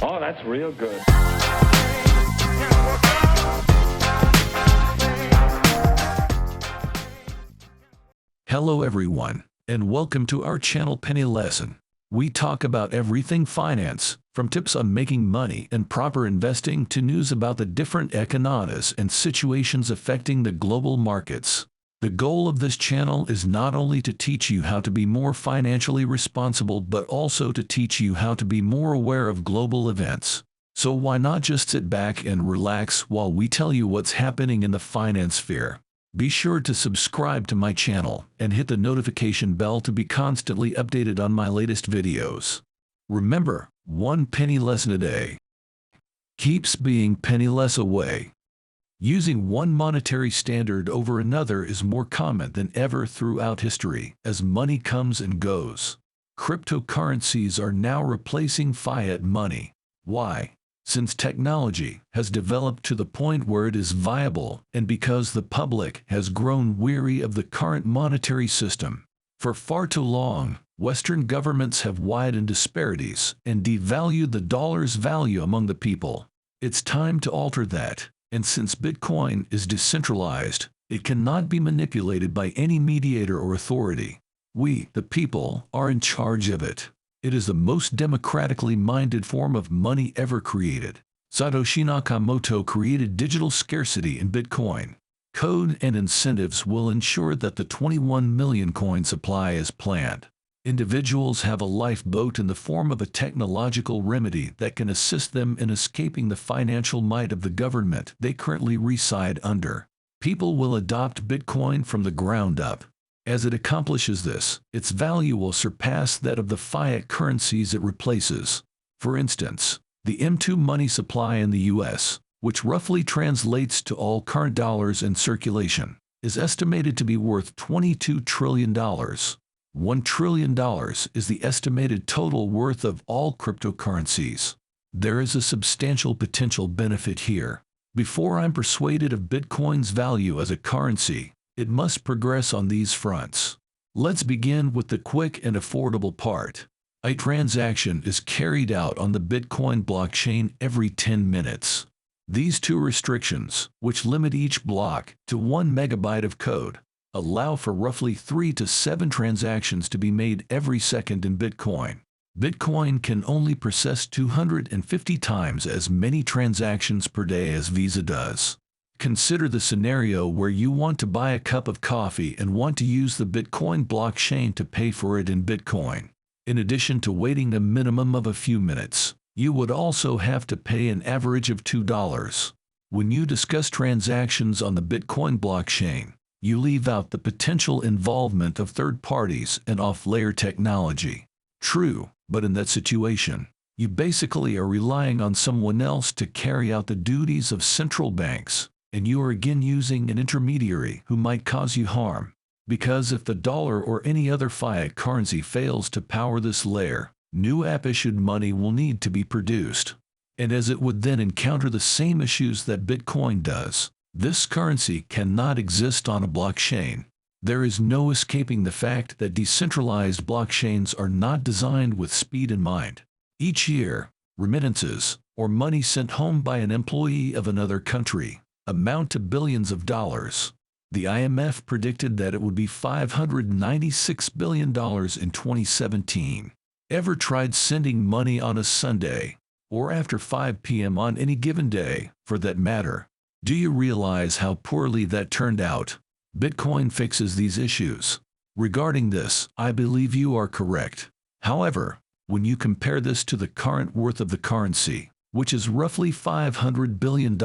Oh, that's real good. Hello everyone, and welcome to our channel Penny Lesson. We talk about everything finance, from tips on making money and proper investing to news about the different economies and situations affecting the global markets. The goal of this channel is not only to teach you how to be more financially responsible but also to teach you how to be more aware of global events. So why not just sit back and relax while we tell you what's happening in the finance sphere? Be sure to subscribe to my channel and hit the notification bell to be constantly updated on my latest videos. Remember, one penny lesson a day keeps being penny less away. Using one monetary standard over another is more common than ever throughout history as money comes and goes. Cryptocurrencies are now replacing fiat money. Why? Since technology has developed to the point where it is viable and because the public has grown weary of the current monetary system. For far too long, Western governments have widened disparities and devalued the dollar's value among the people. It's time to alter that, and since Bitcoin is decentralized, it cannot be manipulated by any mediator or authority. We, the people, are in charge of it. It is the most democratically minded form of money ever created. Satoshi Nakamoto created digital scarcity in Bitcoin. Code and incentives will ensure that the 21 million coin supply is planned. Individuals have a lifeboat in the form of a technological remedy that can assist them in escaping the financial might of the government they currently reside under. People will adopt Bitcoin from the ground up. As it accomplishes this, its value will surpass that of the fiat currencies it replaces. For instance, the M2 money supply in the US, which roughly translates to all current dollars in circulation, is estimated to be worth $22 trillion. $1 trillion is the estimated total worth of all cryptocurrencies. There is a substantial potential benefit here. Before I'm persuaded of Bitcoin's value as a currency, it must progress on these fronts. Let's begin with the quick and affordable part. A transaction is carried out on the Bitcoin blockchain every 10 minutes. These two restrictions, which limit each block to 1 megabyte of code, allow for roughly 3 to 7 transactions to be made every second in Bitcoin. Bitcoin can only process 250 times as many transactions per day as Visa does. Consider the scenario where you want to buy a cup of coffee and want to use the Bitcoin blockchain to pay for it in Bitcoin. In addition to waiting a minimum of a few minutes, you would also have to pay an average of $2. When you discuss transactions on the Bitcoin blockchain, you leave out the potential involvement of third parties and off-layer technology. True, but in that situation, you basically are relying on someone else to carry out the duties of central banks. And you are again using an intermediary who might cause you harm. Because if the dollar or any other fiat currency fails to power this layer, new app-issued money will need to be produced. And as it would then encounter the same issues that Bitcoin does, this currency cannot exist on a blockchain. There is no escaping the fact that decentralized blockchains are not designed with speed in mind. Each year, remittances, or money sent home by an employee of another country, amount to billions of dollars. The IMF predicted that it would be $596 billion in 2017. Ever tried sending money on a Sunday, or after 5 p.m. on any given day, for that matter? Do you realize how poorly that turned out? Bitcoin fixes these issues. Regarding this, I believe you are correct. However, when you compare this to the current worth of the currency, which is roughly $500 billion,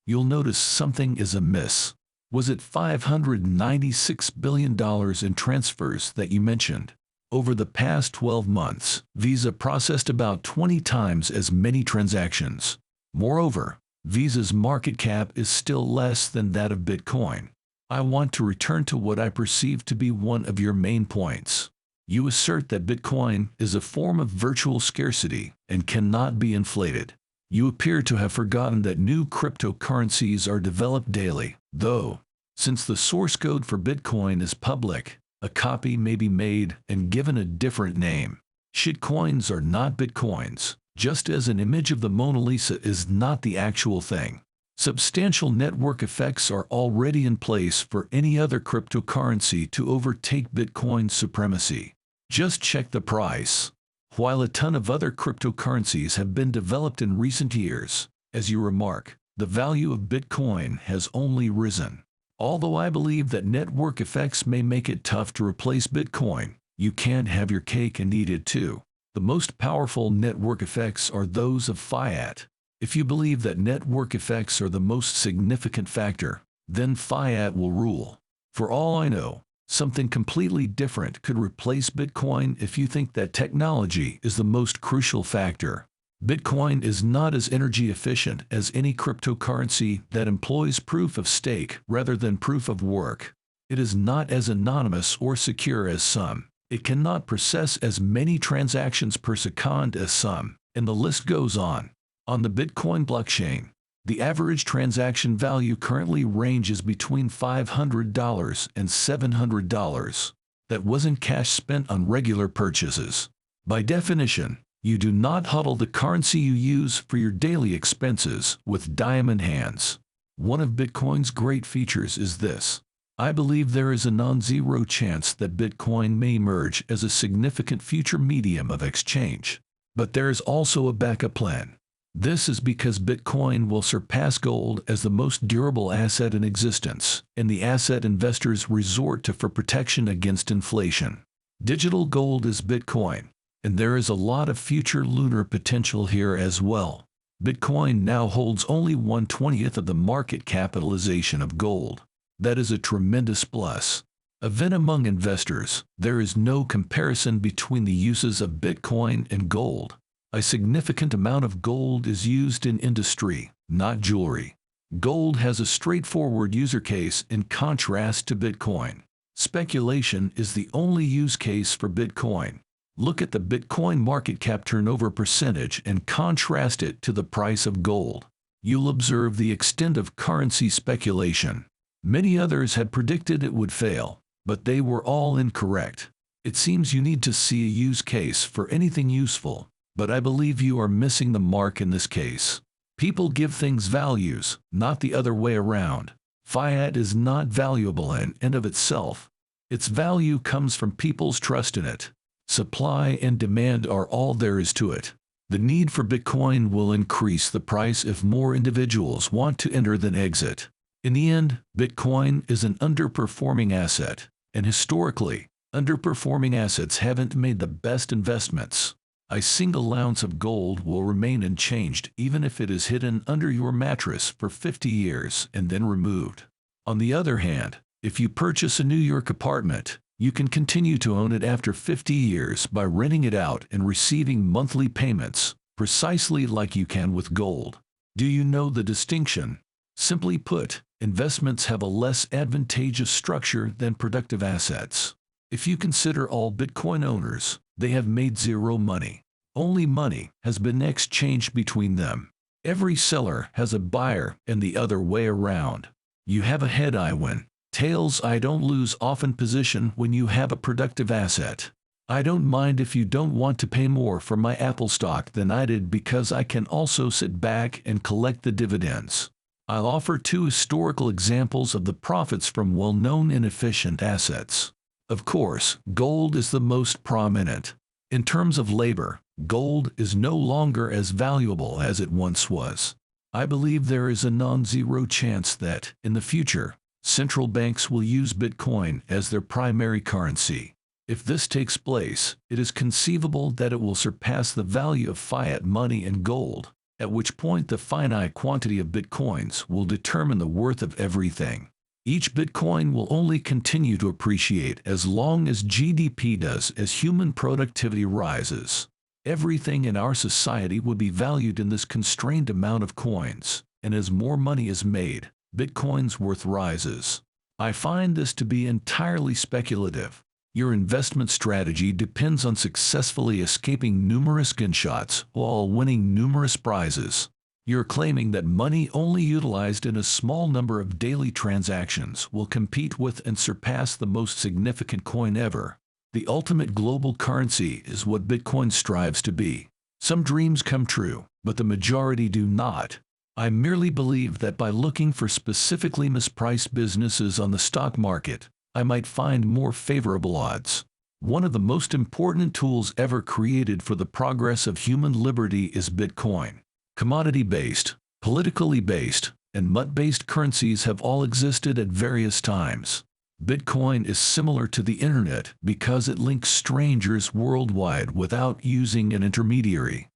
you'll notice something is amiss. Was it $596 billion in transfers that you mentioned? Over the past 12 months, Visa processed about 20 times as many transactions. Moreover, Visa's market cap is still less than that of Bitcoin. I want to return to what I perceive to be one of your main points. You assert that Bitcoin is a form of virtual scarcity and cannot be inflated. You appear to have forgotten that new cryptocurrencies are developed daily, though, since the source code for Bitcoin is public, a copy may be made and given a different name. Shitcoins are not Bitcoins, just as an image of the Mona Lisa is not the actual thing. Substantial network effects are already in place for any other cryptocurrency to overtake Bitcoin's supremacy. Just check the price. While a ton of other cryptocurrencies have been developed in recent years, as you remark, the value of Bitcoin has only risen. Although I believe that network effects may make it tough to replace Bitcoin, you can't have your cake and eat it too. The most powerful network effects are those of fiat. If you believe that network effects are the most significant factor, then fiat will rule. For all I know, something completely different could replace Bitcoin if you think that technology is the most crucial factor. Bitcoin is not as energy efficient as any cryptocurrency that employs proof of stake rather than proof of work. It is not as anonymous or secure as some. It cannot process as many transactions per second as some, and the list goes on. On the Bitcoin blockchain, the average transaction value currently ranges between $500 and $700. That wasn't cash spent on regular purchases. By definition, you do not hodl the currency you use for your daily expenses with diamond hands. One of Bitcoin's great features is this. I believe there is a non-zero chance that Bitcoin may emerge as a significant future medium of exchange. But there is also a backup plan. This is because Bitcoin will surpass gold as the most durable asset in existence, and the asset investors resort to for protection against inflation. Digital gold is Bitcoin, and there is a lot of future lunar potential here as well. Bitcoin now holds only 1/20th of the market capitalization of gold. That is a tremendous plus. Even among investors, there is no comparison between the uses of Bitcoin and gold. A significant amount of gold is used in industry, not jewelry. Gold has a straightforward user case in contrast to Bitcoin. Speculation is the only use case for Bitcoin. Look at the Bitcoin market cap turnover percentage and contrast it to the price of gold. You'll observe the extent of currency speculation. Many others had predicted it would fail, but they were all incorrect. It seems you need to see a use case for anything useful, but I believe you are missing the mark in this case. People give things values, not the other way around. Fiat is not valuable in and of itself. Its value comes from people's trust in it. Supply and demand are all there is to it. The need for Bitcoin will increase the price if more individuals want to enter than exit. In the end, Bitcoin is an underperforming asset, and historically, underperforming assets haven't made the best investments. A single ounce of gold will remain unchanged even if it is hidden under your mattress for 50 years and then removed. On the other hand, if you purchase a New York apartment, you can continue to own it after 50 years by renting it out and receiving monthly payments, precisely like you can with gold. Do you know the distinction? Simply put, investments have a less advantageous structure than productive assets. If you consider all Bitcoin owners, they have made zero money. Only money has been exchanged between them. Every seller has a buyer and the other way around. You have a head I win, tails I don't lose often position when you have a productive asset. I don't mind if you don't want to pay more for my Apple stock than I did because I can also sit back and collect the dividends. I'll offer two historical examples of the profits from well-known inefficient assets. Of course, gold is the most prominent. In terms of labor, gold is no longer as valuable as it once was. I believe there is a non-zero chance that, in the future, central banks will use Bitcoin as their primary currency. If this takes place, it is conceivable that it will surpass the value of fiat money and gold, at which point the finite quantity of Bitcoins will determine the worth of everything. Each Bitcoin will only continue to appreciate as long as GDP does as human productivity rises. Everything in our society would be valued in this constrained amount of coins, and as more money is made, Bitcoin's worth rises. I find this to be entirely speculative. Your investment strategy depends on successfully escaping numerous gunshots while winning numerous prizes. You're claiming that money only utilized in a small number of daily transactions will compete with and surpass the most significant coin ever. The ultimate global currency is what Bitcoin strives to be. Some dreams come true, but the majority do not. I merely believe that by looking for specifically mispriced businesses on the stock market, I might find more favorable odds. One of the most important tools ever created for the progress of human liberty is Bitcoin. Commodity-based, politically based, and MUT-based currencies have all existed at various times. Bitcoin is similar to the internet because it links strangers worldwide without using an intermediary.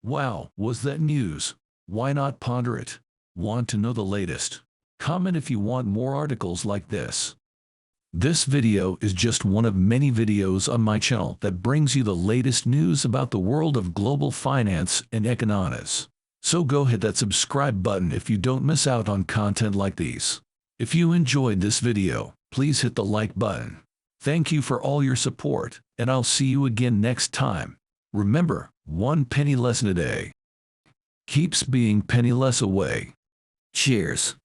Wow, was that news? Why not ponder it? Want to know the latest? Comment if you want more articles like this. This video is just one of many videos on my channel that brings you the latest news about the world of global finance and economics. So go hit that subscribe button if you don't miss out on content like these. If you enjoyed this video, please hit the like button. Thank you for all your support, and I'll see you again next time. Remember, one penny lesson a day keeps being penny less away. Cheers.